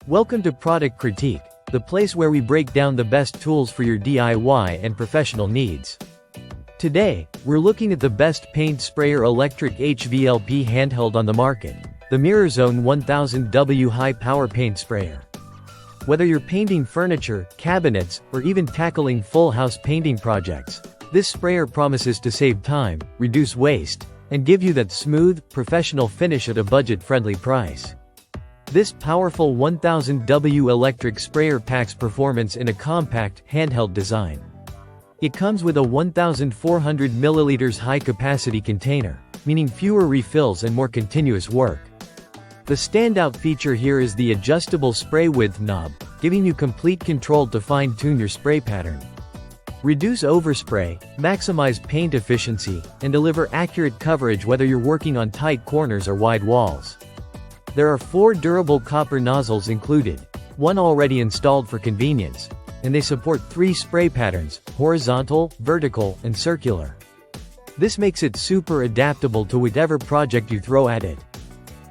Welcome to Product Critique, the place where we break down the best tools for your DIY and professional needs. Today, we're looking at the best paint sprayer electric Hvlp handheld on the market, the MirrorZone 1000W high-power paint sprayer. Whether you're painting furniture, cabinets, or even tackling full-house painting projects, this sprayer promises to save time, reduce waste, and give you that smooth, professional finish at a budget-friendly price. This powerful 1000W electric sprayer packs performance in a compact, handheld design. It comes with a 1,400 ml high-capacity container, meaning fewer refills and more continuous work. The standout feature here is the adjustable spray width knob, giving you complete control to fine-tune your spray pattern. Reduce overspray, maximize paint efficiency, and deliver accurate coverage whether you're working on tight corners or wide walls. There are 4 durable copper nozzles included, one already installed for convenience, and they support 3 spray patterns: horizontal, vertical, and circular. This makes it super adaptable to whatever project you throw at it.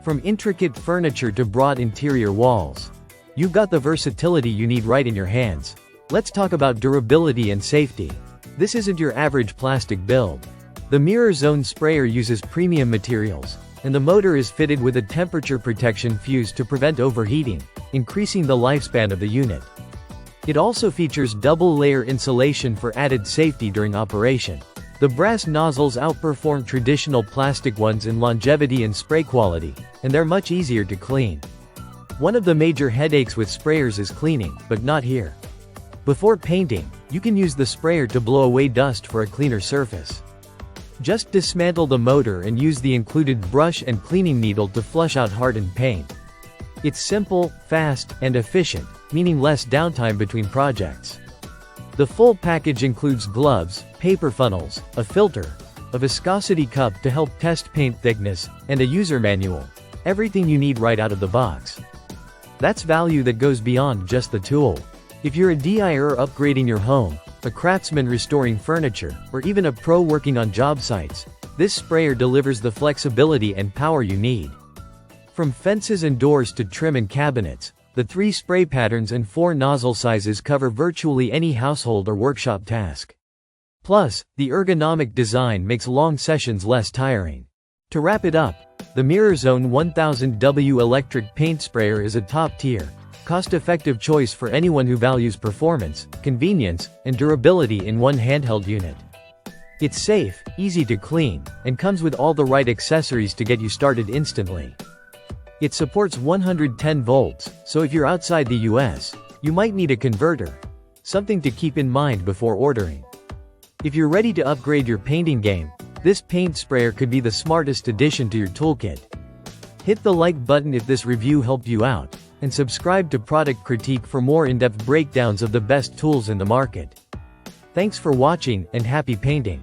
From intricate furniture to broad interior walls, you've got the versatility you need right in your hands. Let's talk about durability and safety. This isn't your average plastic build. The MirrorZone sprayer uses premium materials, and the motor is fitted with a temperature protection fuse to prevent overheating, increasing the lifespan of the unit. It also features double-layer insulation for added safety during operation. The brass nozzles outperform traditional plastic ones in longevity and spray quality, and they're much easier to clean. One of the major headaches with sprayers is cleaning, but not here. Before painting, you can use the sprayer to blow away dust for a cleaner surface. Just dismantle the motor and use the included brush and cleaning needle to flush out hardened paint. It's simple, fast, and efficient, meaning less downtime between projects. The full package includes gloves, paper funnels, a filter, a viscosity cup to help test paint thickness, and a user manual. Everything you need right out of the box. That's value that goes beyond just the tool. If you're a DIYer upgrading your home, a craftsman restoring furniture, or even a pro working on job sites, this sprayer delivers the flexibility and power you need. From fences and doors to trim and cabinets, the 3 spray patterns and 4 nozzle sizes cover virtually any household or workshop task. Plus, the ergonomic design makes long sessions less tiring. To wrap it up, the MirrorZone 1000W electric paint sprayer is a top-tier, cost-effective choice for anyone who values performance, convenience, and durability in one handheld unit. It's safe, easy to clean, and comes with all the right accessories to get you started instantly. It supports 110 volts, so if you're outside the US, you might need a converter. Something to keep in mind before ordering. If you're ready to upgrade your painting game, this paint sprayer could be the smartest addition to your toolkit. Hit the like button if this review helped you out, and subscribe to Product Critique for more in-depth breakdowns of the best tools in the market. Thanks for watching, and happy painting!